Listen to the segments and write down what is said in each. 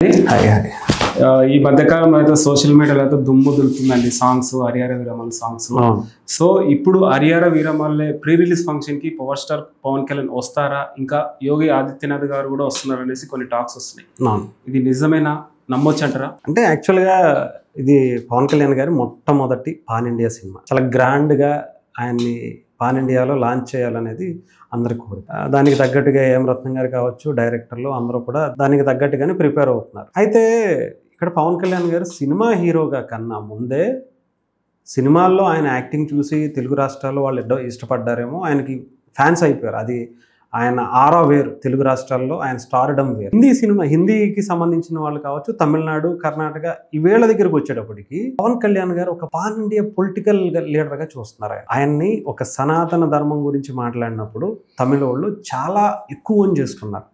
Hi hi ఈ మధ్యకాలం అయితే సోషల్ మీడియాలో అయితే దుమ్ము దులుపుతుందండి songs Harihara Veeramal songs. So ఇప్పుడు హరిహర వీరమల్లే ప్రీ రిలీజ్ ఫంక్షన్ కి పవర్ స్టార్ పవన్ కళ్యాణ్ వస్తారా, ఇంకా యోగి ఆదిత్యనాథ్ గారు కూడా వస్తున్నారు అనేసి కొన్ని టాక్స్ వస్తున్నాయి. ఇది నిజమేనా, నమ్మొచ్చు అంటారా? అంటే యాక్చువల్గా ఇది పవన్ కళ్యాణ్ గారి మొట్టమొదటి పాన్ ఇండియా సినిమా. చాలా గ్రాండ్గా ఆయన్ని పాన్ ఇండియాలో లాంచ్ చేయాలనేది అందరి కోరిక. దానికి తగ్గట్టుగా ఏం రత్నం గారు కావచ్చు, డైరెక్టర్లు అందరూ కూడా దానికి తగ్గట్టుగానే ప్రిపేర్ అవుతున్నారు. అయితే ఇక్కడ పవన్ కళ్యాణ్ గారు సినిమా హీరోగా కన్నా ముందే సినిమాల్లో ఆయన యాక్టింగ్ చూసి తెలుగు రాష్ట్రాల్లో వాళ్ళు ఇష్టపడ్డారేమో, ఆయనకి ఫ్యాన్స్ అయిపోయారు. అది ఆయన ఆరా వేరు, తెలుగు రాష్ట్రాల్లో ఆయన స్టార్డమ్ వేరు. హిందీకి సంబంధించిన వాళ్ళు కావచ్చు, తమిళనాడు, కర్ణాటక ఈ వేళ దగ్గరకు వచ్చేటప్పటికి పవన్ కళ్యాణ్ గారు ఒక పాన్ ఇండియా పొలిటికల్ లీడర్గా చూస్తున్నారు. ఆయన్ని ఒక సనాతన ధర్మం గురించి మాట్లాడినప్పుడు తమిళ వాళ్ళు చాలా ఎక్కువ చేసుకున్నారు.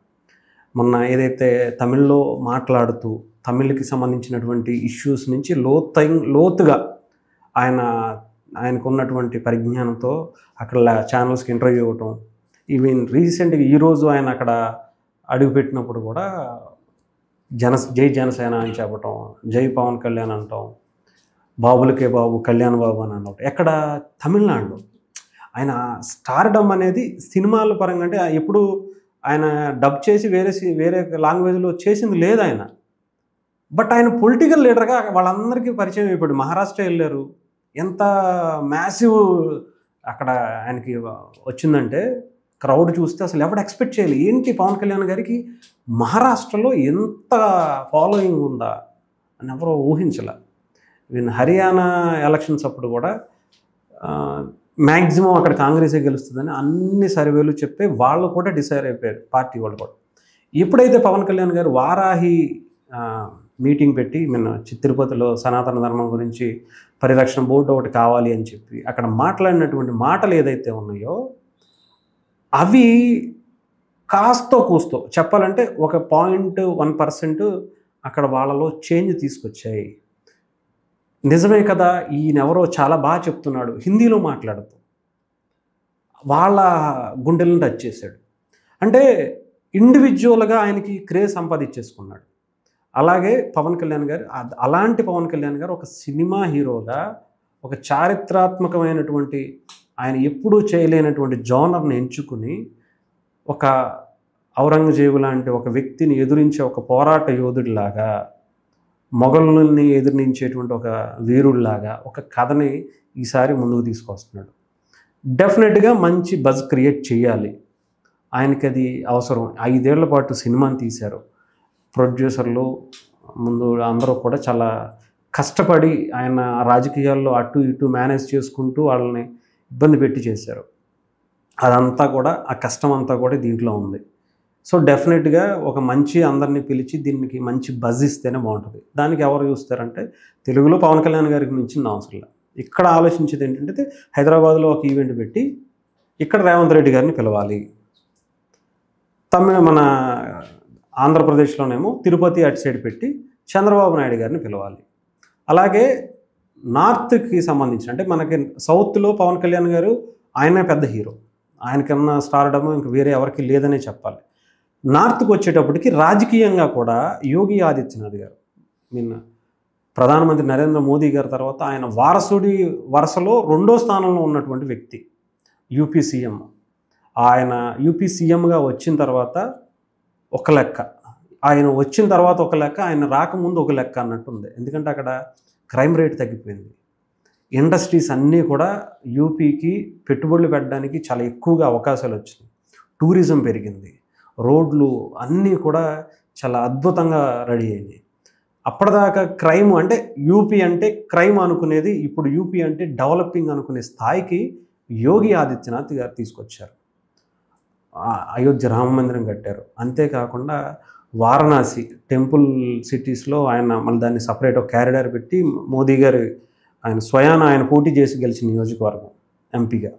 మొన్న ఏదైతే తమిళ్లో మాట్లాడుతూ తమిళ్కి సంబంధించినటువంటి ఇష్యూస్ నుంచి లోతుగా ఆయనకు ఉన్నటువంటి పరిజ్ఞానంతో అక్కడ ఛానల్స్కి ఇంటర్వ్యూ ఇవ్వటం, ఈవెన్ రీసెంట్గా ఈరోజు ఆయన అక్కడ అడుగుపెట్టినప్పుడు కూడా జై జనసేన అని చెప్పటం, జై పవన్ కళ్యాణ్ అంటాం, బాబులకే బాబు కళ్యాణ్ బాబు అని అనటం. ఎక్కడ తమిళనాడులో ఆయన స్టార్డమ్ అనేది సినిమాల పరంగా అంటే ఎప్పుడు ఆయన డబ్ చేసి వేరే లాంగ్వేజ్లో చేసింది లేదు ఆయన. బట్ ఆయన పొలిటికల్ లీడర్గా వాళ్ళందరికీ పరిచయం అయిపోయాడు. మహారాష్ట్ర వెళ్ళారు, ఎంత మ్యాసివ్ అక్కడ ఆయనకి వచ్చిందంటే క్రౌడ్ చూస్తే అసలు ఎవరు ఎక్స్పెక్ట్ చేయాలి, ఏంటి పవన్ కళ్యాణ్ గారికి మహారాష్ట్రలో ఎంత ఫాలోయింగ్ ఉందా అని ఎవరో ఊహించలే. ఈవెన్ హర్యానా ఎలక్షన్స్ అప్పుడు కూడా మ్యాక్సిమం అక్కడ కాంగ్రెసే గెలుస్తుందని అన్ని సర్వేలు చెప్పి వాళ్ళు కూడా డిసైడ్ అయిపోయారు, పార్టీ వాళ్ళు కూడా. ఎప్పుడైతే పవన్ కళ్యాణ్ గారు వారాహి మీటింగ్ పెట్టి తిరుపతిలో సనాతన ధర్మం గురించి పరిరక్షణ బోర్డు ఒకటి కావాలి అని చెప్పి అక్కడ మాట్లాడినటువంటి మాటలు ఏదైతే ఉన్నాయో అవి కాస్తో కూస్తో చెప్పాలంటే ఒక 0.1% అక్కడ వాళ్ళలో చేంజ్ తీసుకొచ్చాయి. నిజమే కదా, ఈయనెవరో చాలా బాగా చెప్తున్నాడు హిందీలో మాట్లాడుతూ వాళ్ళ గుండెలను టచ్ చేశాడు. అంటే ఇండివిజువల్గా ఆయనకి క్రేజ్ సంపాదించేసుకున్నాడు. అలాగే పవన్ కళ్యాణ్ గారు, అలాంటి పవన్ కళ్యాణ్ గారు ఒక సినిమా హీరోగా ఒక చారిత్రాత్మకమైనటువంటి ఆయన ఎప్పుడూ చేయలేనటువంటి జోనర్ని ఎంచుకుని ఒక ఔరంగజేబు లాంటి ఒక వ్యక్తిని ఎదురించే ఒక పోరాట యోధుడిలాగా, మొఘలుల్ని ఎదిరించేటువంటి ఒక వీరుడిలాగా ఒక కథని ఈసారి ముందుకు తీసుకొస్తున్నాడు. డెఫినెట్గా మంచి బజ్ క్రియేట్ చేయాలి, ఆయనకి అది అవసరం. 5 ఏళ్ల పాటు సినిమాని తీశారు. ప్రొడ్యూసర్లు ముందు అందరూ కూడా చాలా కష్టపడి ఆయన రాజకీయాల్లో అటు ఇటు మేనేజ్ చేసుకుంటూ వాళ్ళని ఇబ్బంది పెట్టి చేశారు. అదంతా కూడా ఆ కష్టం అంతా కూడా దీంట్లో ఉంది. సో డెఫినెట్గా ఒక మంచి అందరినీ పిలిచి దీనికి మంచి బజ్ ఇస్తేనే బాగుంటుంది. దానికి ఎవరు చూస్తారంటే తెలుగులో పవన్ కళ్యాణ్ గారికి మించిన అవసరం లేదు. ఇక్కడ ఆలోచించేది ఏంటంటే హైదరాబాద్లో ఒక ఈవెంట్ పెట్టి ఇక్కడ రేవంత్ రెడ్డి గారిని పిలవాలి, మన ఆంధ్రప్రదేశ్లోనేమో తిరుపతి అటు సైడ్ పెట్టి చంద్రబాబు నాయుడు గారిని పిలవాలి. అలాగే నార్త్కి సంబంధించి అంటే మనకి సౌత్లో పవన్ కళ్యాణ్ గారు ఆయనే పెద్ద హీరో, ఆయనకన్నా స్టార్డమ్ ఇంక వేరే ఎవరికి లేదనే చెప్పాలి. నార్త్కి వచ్చేటప్పటికి రాజకీయంగా కూడా యోగి ఆదిత్యనాథ్ గారు ప్రధానమంత్రి నరేంద్ర మోదీ గారి తర్వాత ఆయన వరుసలో 2వ స్థానంలో ఉన్నటువంటి వ్యక్తి, యూపీ సీఎం. ఆయన యూపీ సీఎంగా వచ్చిన తర్వాత ఒక లెక్క, ఆయన వచ్చిన తర్వాత ఒక లెక్క, ఆయన రాకముందు ఒక లెక్క అన్నట్టుంది. ఎందుకంటే అక్కడ క్రైమ్ రేట్ తగ్గిపోయింది, ఇండస్ట్రీస్ అన్నీ కూడా యూపీకి పెట్టుబడులు పెట్టడానికి చాలా ఎక్కువగా అవకాశాలు వచ్చినాయి, టూరిజం పెరిగింది, రోడ్లు అన్నీ కూడా చాలా అద్భుతంగా రెడీ అయినాయి. అప్పటిదాకా క్రైమ్ అంటే యూపీ అంటే క్రైమ్ అనుకునేది ఇప్పుడు యూపీ అంటే డెవలపింగ్ అనుకునే స్థాయికి యోగి ఆదిత్యనాథ్ గారు తీసుకొచ్చారు. అయోధ్య రామ మందిరం కట్టారు. అంతేకాకుండా వారణాసి టెంపుల్ సిటీస్లో ఆయన మళ్ళీ దాన్ని సపరేట్ ఒక క్యారిడార్ పెట్టి మోదీ గారు ఆయన పోటీ చేసి గెలిచిన నియోజకవర్గం ఎంపీగా.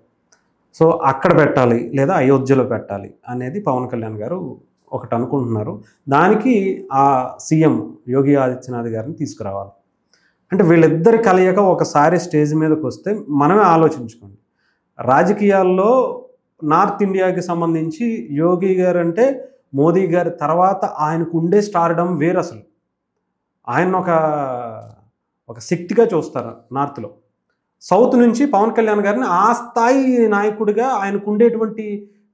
సో అక్కడ పెట్టాలి లేదా అయోధ్యలో పెట్టాలి అనేది పవన్ కళ్యాణ్ గారు ఒకటి అనుకుంటున్నారు. దానికి ఆ సీఎం యోగి ఆదిత్యనాథ్ గారిని తీసుకురావాలి. అంటే వీళ్ళిద్దరి కలయిక ఒకసారి స్టేజ్ మీదకి వస్తే మనమే ఆలోచించుకోండి. రాజకీయాల్లో నార్త్ ఇండియాకి సంబంధించి యోగి గారు అంటే మోదీ గారి తర్వాత ఆయనకు ఉండే స్టార్డమ్ వేరు. అసలు ఆయన ఒక శక్తిగా చూస్తారు నార్త్లో. సౌత్ నుంచి పవన్ కళ్యాణ్ గారిని ఆ స్థాయి నాయకుడిగా ఆయనకు ఉండేటువంటి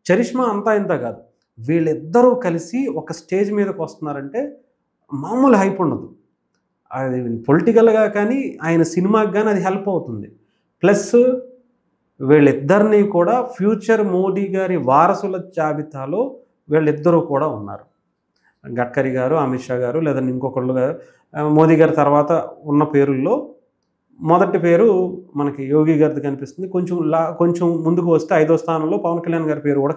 చరిష్మా అంతా ఇంత కాదు. వీళ్ళిద్దరూ కలిసి ఒక స్టేజ్ మీదకి వస్తున్నారంటే మామూలు హైప్ ఉండదు. అది పొలిటికల్గా కానీ ఆయన సినిమాకి కానీ అది హెల్ప్ అవుతుంది. ప్లస్ వీళ్ళిద్దరినీ కూడా ఫ్యూచర్ మోడీ గారి వారసుల జాబితాలో వీళ్ళిద్దరూ కూడా ఉన్నారు. గడ్కరీ గారు, అమిత్ షా గారు, లేదంటే ఇంకొకళ్ళు గారు. మోదీ గారి తర్వాత ఉన్న పేరుల్లో మొదటి పేరు మనకి యోగి గారిది కనిపిస్తుంది. కొంచెం ముందుకు వస్తే 5వ స్థానంలో పవన్ కళ్యాణ్ గారి పేరు కూడా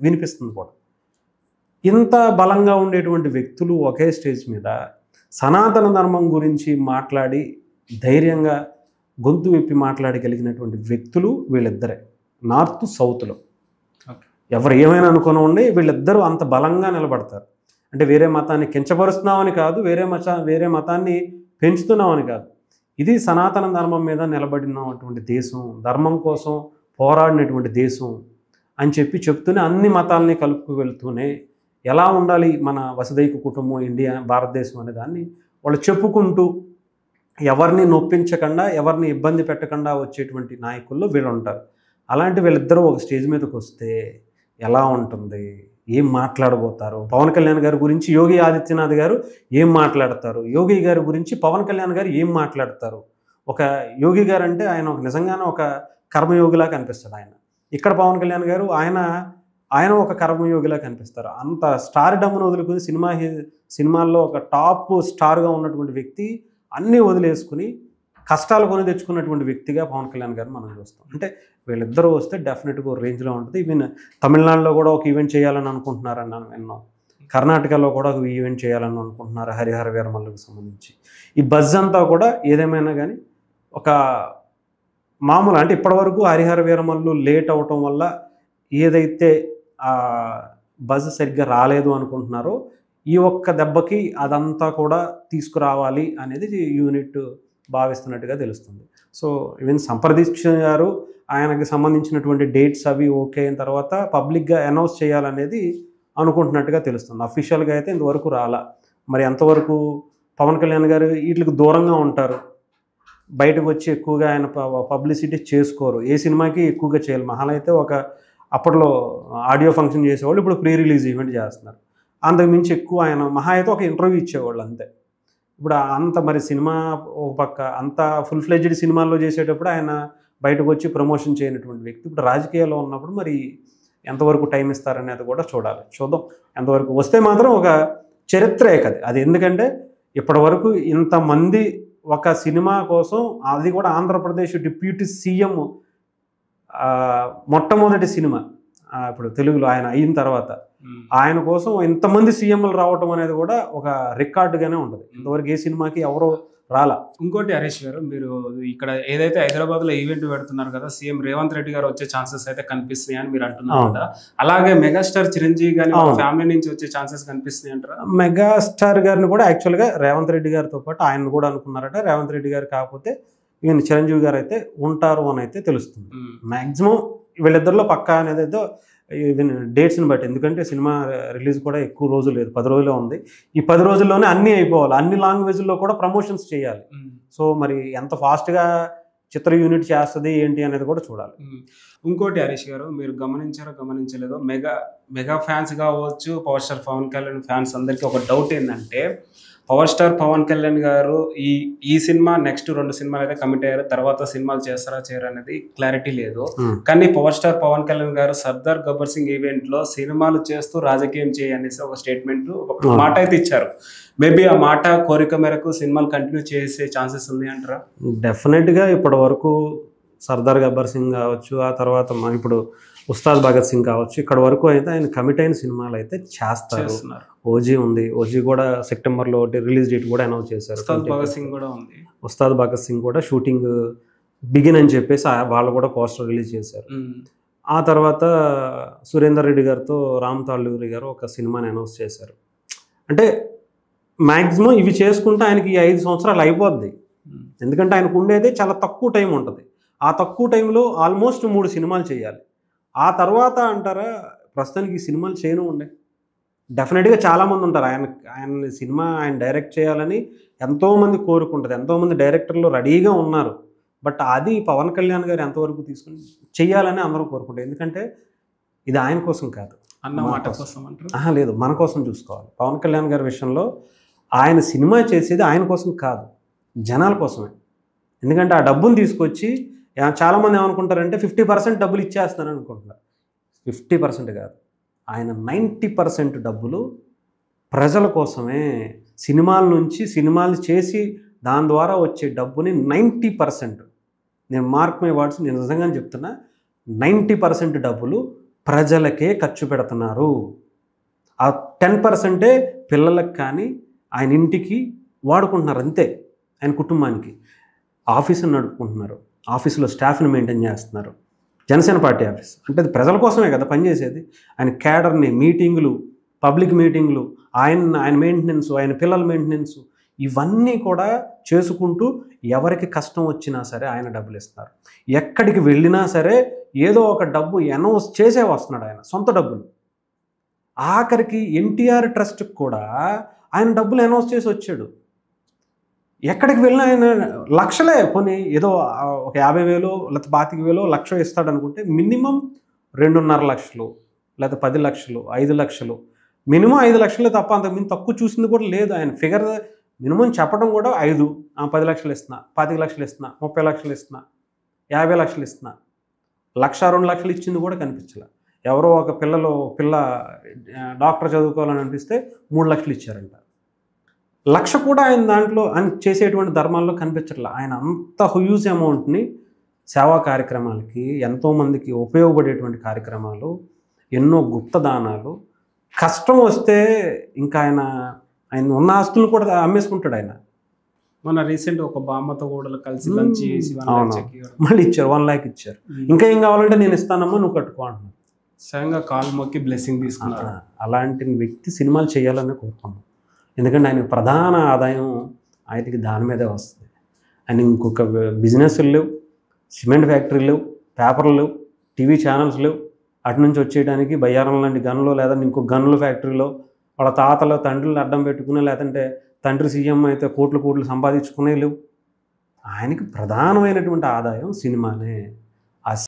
వినిపిస్తుంది కూడా. ఇంత బలంగా ఉండేటువంటి వ్యక్తులు ఒకే స్టేజ్ మీద సనాతన ధర్మం గురించి మాట్లాడి ధైర్యంగా గొంతు విప్పి మాట్లాడగలిగినటువంటి వ్యక్తులు వీళ్ళిద్దరే, నార్త్ సౌత్లో. ఎవరు ఏమైనా అనుకోనివ్వండి, వీళ్ళిద్దరూ అంత బలంగా నిలబడతారు. అంటే వేరే మతాన్ని కించపరుస్తున్నామని కాదు, వేరే మతాన్ని పెంచుతున్నామని కాదు. ఇది సనాతన ధర్మం మీద నిలబడినటువంటి దేశం, ధర్మం కోసం పోరాడినటువంటి దేశం అని చెప్తూనే అన్ని మతాలని కలుపుకు వెళ్తూనే ఎలా ఉండాలి మన వసుదైక కుటుంబం, ఇండియా, భారతదేశం అనే దాన్ని వాళ్ళు చెప్పుకుంటూ ఎవరిని నొప్పించకుండా, ఎవరిని ఇబ్బంది పెట్టకుండా వచ్చేటువంటి నాయకుల్లో వీళ్ళు ఉంటారు. అలాంటి వీళ్ళిద్దరూ ఒక స్టేజ్ మీదకి వస్తే ఎలా ఉంటుంది, ఏం మాట్లాడబోతారు? పవన్ కళ్యాణ్ గారి గురించి యోగి ఆదిత్యనాథ్ గారు ఏం మాట్లాడతారు? యోగి గారి గురించి పవన్ కళ్యాణ్ గారు ఏం మాట్లాడతారు? ఒక యోగి గారు అంటే ఆయన నిజంగానే ఒక కర్మయోగిలా కనిపిస్తాడు ఆయన. ఇక్కడ పవన్ కళ్యాణ్ గారు ఆయన ఒక కర్మయోగిలా కనిపిస్తారు. అంత స్టార్ డమ్ను వదులుకుని సినిమాల్లో ఒక టాప్ స్టార్గా ఉన్నటువంటి వ్యక్తి అన్నీ వదిలేసుకుని కష్టాలు కొని తెచ్చుకున్నటువంటి వ్యక్తిగా పవన్ కళ్యాణ్ గారు మనం చూస్తాం. అంటే వీళ్ళిద్దరూ వస్తే డెఫినెట్గా రేంజ్లో ఉంటుంది. ఈవెన్ తమిళనాడులో కూడా ఒక ఈవెంట్ చేయాలని అనుకుంటున్నారని విన్నాం. కర్ణాటకలో కూడా ఒక ఈవెంట్ చేయాలని అనుకుంటున్నారు హరిహర వీరమల్లుకి సంబంధించి. ఈ బజ్ అంతా కూడా ఏదేమైనా కానీ ఒక మామూలు, అంటే ఇప్పటివరకు హరిహర వీరమల్లు లేట్ అవటం వల్ల ఏదైతే బజ్ సరిగ్గా రాలేదు అనుకుంటున్నారో ఈ ఒక్క దెబ్బకి అదంతా కూడా తీసుకురావాలి అనేది యూనిట్ భావిస్తున్నట్టుగా తెలుస్తుంది. సో ఈవెన్ సంప్రదీక్ష గారు ఆయనకి సంబంధించినటువంటి డేట్స్ అవి ఓకే అయిన తర్వాత పబ్లిక్గా అనౌన్స్ చేయాలనేది అనుకుంటున్నట్టుగా తెలుస్తుంది. అఫీషియల్గా అయితే ఇంతవరకు రాలా. మరి ఎంతవరకు పవన్ కళ్యాణ్ గారు వీటికి దూరంగా ఉంటారు, బయటకు వచ్చి ఎక్కువగా ఆయన పబ్లిసిటీ చేసుకోరు. ఏ సినిమాకి ఎక్కువగా చేయాలి, మహాలు అయితే అప్పట్లో ఆడియో ఫంక్షన్ చేసేవాళ్ళు, ఇప్పుడు ప్రీ రిలీజ్ ఈవెంట్ చేస్తున్నారు. అంతకుమించి ఎక్కువ ఆయన మహా అయితే ఒక ఇంటర్వ్యూ ఇచ్చేవాళ్ళు అంతే. ఇప్పుడు అంత మరి సినిమా ఒక పక్క అంత ఫుల్ ఫ్లెడ్జ్డ్ సినిమాల్లో చేసేటప్పుడు ఆయన బయటకు వచ్చి ప్రమోషన్ చేయనటువంటి వ్యక్తి ఇప్పుడు రాజకీయాల్లో ఉన్నప్పుడు మరి ఎంతవరకు టైం ఇస్తారనేది కూడా చూద్దాం. ఎంతవరకు వస్తే మాత్రం ఒక చరిత్రే కదా అది. ఎందుకంటే ఇప్పటివరకు ఇంతమంది ఒక సినిమా కోసం, అది కూడా ఆంధ్రప్రదేశ్ డిప్యూటీ సీఎం మొట్టమొదటి సినిమా ఇప్పుడు తెలుగులో ఆయన అయిన తర్వాత ఆయన కోసం ఇంతమంది సీఎంలు రావటం అనేది కూడా ఒక రికార్డుగానే ఉంటుంది. ఇంతవరకు ఏ సినిమాకి ఎవరో రాలా. ఇంకోటి హరీష్ గారు, మీరు ఇక్కడ ఏదైతే హైదరాబాద్లో ఈవెంట్ పెడుతున్నారు కదా, సీఎం రేవంత్ రెడ్డి గారు వచ్చే ఛాన్సెస్ అయితే కనిపిస్తున్నాయి అని మీరు అంటున్నారు కదా, అలాగే మెగాస్టార్ చిరంజీవి గారి ఫ్యామిలీ నుంచి వచ్చే ఛాన్సెస్ కనిపిస్తున్నాయి అంటారా? మెగాస్టార్ గారిని కూడా యాక్చువల్గా రేవంత్ రెడ్డి గారితో పాటు ఆయన కూడా అనుకున్నారట. రేవంత్ రెడ్డి గారు కాకపోతే ఈయన చిరంజీవి గారు అయితే ఉంటారు అని అయితే తెలుస్తుంది. మ్యాక్సిమం వీళ్ళిద్దరిలో పక్కా అనేది అయితే ఈవెన్ డేట్స్ని బట్టి, ఎందుకంటే సినిమా రిలీజ్ కూడా ఎక్కువ రోజులు లేదు, 10 రోజులే ఉంది. ఈ 10 రోజుల్లోనే అన్నీ అయిపోవాలి, అన్ని లాంగ్వేజ్లో కూడా ప్రమోషన్స్ చేయాలి. సో మరి ఎంత ఫాస్ట్గా చిత్ర యూనిట్ చేస్తుంది ఏంటి అనేది కూడా చూడాలి. ఇంకోటి హరీష్ గారు, మీరు గమనించలేదో, మెగా ఫ్యాన్స్ కావచ్చు, power star Pavan Kalyan fans అందరికీ ఒక డౌట్ ఏంటంటే, పవర్ స్టార్ పవన్ కళ్యాణ్ గారు ఈ సినిమా నెక్స్ట్ 2 సినిమాలు అయితే కమిట్ అయ్యారు, తర్వాత సినిమాలు చేస్తారా చేయరా అనేది క్లారిటీ లేదు. కానీ పవర్ స్టార్ పవన్ కళ్యాణ్ గారు సర్దార్ గబ్బర్ సింగ్ ఈవెంట్ లో సినిమాలు చేస్తూ రాజకీయం చేయనేసి ఒక స్టేట్మెంట్, ఒక మాట అయితే ఇచ్చారు. మేబీ ఆ మాట కోరిక మేరకు సినిమాలు కంటిన్యూ చేసే ఛాన్సెస్ ఉన్నాయి అంటారా? డెఫినెట్గా ఇప్పటి వరకు సర్దార్ గబ్బర్ సింగ్ కావచ్చు, ఆ తర్వాత ఇప్పుడు ఉస్తాద్ భగత్ సింగ్ కావచ్చు, ఇక్కడ వరకు అయితే ఆయన కమిట్ అయిన సినిమాలు అయితే చేస్తారు. ఓజీ ఉంది, ఓజీ కూడా సెప్టెంబర్లో రిలీజ్ డేట్ కూడా అనౌన్స్ చేశారు. ఉస్తాద్ భగత్ సింగ్ కూడా షూటింగ్ బిగిన్ అని చెప్పేసి వాళ్ళు కూడా పోస్టర్ రిలీజ్ చేశారు. ఆ తర్వాత సురేందర్ రెడ్డి గారితో రామ్ తాళ్ళూరి గారు ఒక సినిమాని అనౌన్స్ చేశారు. అంటే మ్యాక్సిమం ఇవి చేసుకుంటే ఆయనకి 5 సంవత్సరాలు అయిపోద్ది. ఎందుకంటే ఆయనకు ఉండేది చాలా తక్కువ టైం ఉంటుంది. ఆ తక్కువ టైంలో ఆల్మోస్ట్ 3 సినిమాలు చేయాలి. ఆ తర్వాత అంటారా ప్రస్తుతానికి సినిమాలు చేయను ఉండే. డెఫినెట్గా చాలామంది ఉంటారు ఆయన సినిమా ఆయన డైరెక్ట్ చేయాలని ఎంతోమంది కోరుకుంటుంది, ఎంతోమంది డైరెక్టర్లు రెడీగా ఉన్నారు. బట్ అది పవన్ కళ్యాణ్ గారు ఎంతవరకు తీసుకుని చెయ్యాలని అందరూ కోరుకుంటారు. ఎందుకంటే ఇది ఆయన కోసం కాదు, అన్న మాట కోసం అంటారు. లేదు, మన కోసం చూసుకోవాలి. పవన్ కళ్యాణ్ గారి విషయంలో ఆయన సినిమా చేసేది ఆయన కోసం కాదు, జనాల కోసమే. ఎందుకంటే ఆ డబ్బును తీసుకొచ్చి చాలామంది ఏమనుకుంటారంటే 50% డబ్బులు ఇచ్చేస్తానని అనుకుంటున్నారు. 50% కాదు, ఆయన 90% డబ్బులు ప్రజల కోసమే. సినిమాల నుంచి సినిమాలు చేసి దాని ద్వారా వచ్చే డబ్బుని 90%, నేను మార్క్ మై వర్డ్స్, నేను నిజంగానే చెప్తున్నా, 90% డబ్బులు ప్రజలకే ఖర్చు పెడుతున్నారు. ఆ 10%ఏ పిల్లలకు కానీ ఆయన ఇంటికి వాడుకుంటున్నారు, అంతే. ఆయన కుటుంబానికి ఆఫీసుని నడుపుకుంటున్నారు, ఆఫీసులో స్టాఫ్ని మెయింటైన్ చేస్తున్నారు. జనసేన పార్టీ ఆఫీస్ అంటే అది ప్రజల కోసమే కదా పనిచేసేది. ఆయన క్యాడర్ని, మీటింగులు, పబ్లిక్ మీటింగులు, ఆయన మెయింటెనెన్స్, ఆయన పిల్లల మెయింటెనెన్స్, ఇవన్నీ కూడా చేసుకుంటూ ఎవరికి కష్టం వచ్చినా సరే ఆయన డబ్బులు ఇస్తారు. ఎక్కడికి వెళ్ళినా సరే ఏదో ఒక డబ్బు అనౌన్స్ చేసే వస్తున్నాడు ఆయన, సొంత డబ్బులు. ఆఖరికి ఎన్టీఆర్ ట్రస్ట్కి కూడా ఆయన డబ్బులు అనౌన్స్ చేసి వచ్చాడు. ఎక్కడికి వెళ్ళినా ఆయన లక్షలే, కొన్ని ఏదో ఒక 50,000 లేకపోతే 25,000 1,00,000 ఇస్తాడు అనుకుంటే మినిమం 2.5 లక్షలు లేకపోతే 10 లక్షలు 5 లక్షలు, మినిమం 5 లక్షలే తప్ప అంతకుమించి తక్కువ చూసింది కూడా లేదు. ఆయన ఫిగర్ మినిమం చెప్పడం కూడా 5, 10 లక్షలు ఇస్తున్నా, 25 లక్షలు ఇస్తున్నా, 30 లక్షలు ఇస్తున్నా, 50 లక్షలు ఇస్తున్నా, 1,00,000 2 లక్షలు ఇచ్చింది కూడా కనిపించలే. ఎవరో ఒక పిల్ల డాక్టర్ చదువుకోవాలని అనిపిస్తే 3 లక్షలు ఇచ్చారంట. 1,00,000 కూడా ఆయన దాంట్లో ఆయన చేసేటువంటి ధర్మాల్లో కనిపించట్లేదు. ఆయన అంత హ్యూజ్ అమౌంట్ని సేవా కార్యక్రమాలకి, ఎంతోమందికి ఉపయోగపడేటువంటి కార్యక్రమాలు, ఎన్నో గుప్త దానాలు, కష్టం వస్తే ఇంకా ఆయన ఉన్న ఆస్తులను కూడా అమ్మేసుకుంటాడు ఆయన. మన రీసెంట్ ఒక బామ్మతో కూడా కలిసి లంచ్ చేసి మళ్ళీ ఇచ్చారు, 1 lakh ఇచ్చారు. ఇంకా ఏం కావాలంటే నేను ఇస్తానమ్మా, నువ్వు కట్టుకో అంటున్నాను. స్వయంగా కాలు మొక్కి బ్లెస్సింగ్ తీసుకున్నారు. అలాంటి వ్యక్తి సినిమాలు చేయాలని కోరుకున్నాం. ఎందుకంటే ఆయన ప్రధాన ఆదాయం ఆయనకి దాని మీదే వస్తుంది. ఆయన ఇంకొక బిజినెస్లు లేవు, సిమెంట్ ఫ్యాక్టరీలు లేవు, పేపర్లు లేవు, టీవీ ఛానల్స్ లేవు. అటు నుంచి వచ్చేయడానికి బయ్యారం లాంటి గన్లో లేదా ఇంకో గన్నుల ఫ్యాక్టరీలో వాళ్ళ తాతలు తండ్రులు అడ్డం పెట్టుకునే, లేదంటే తండ్రి సీఎం అయితే కోట్లు సంపాదించుకునే లేవు. ఆయనకి ప్రధానమైనటువంటి ఆదాయం సినిమానే.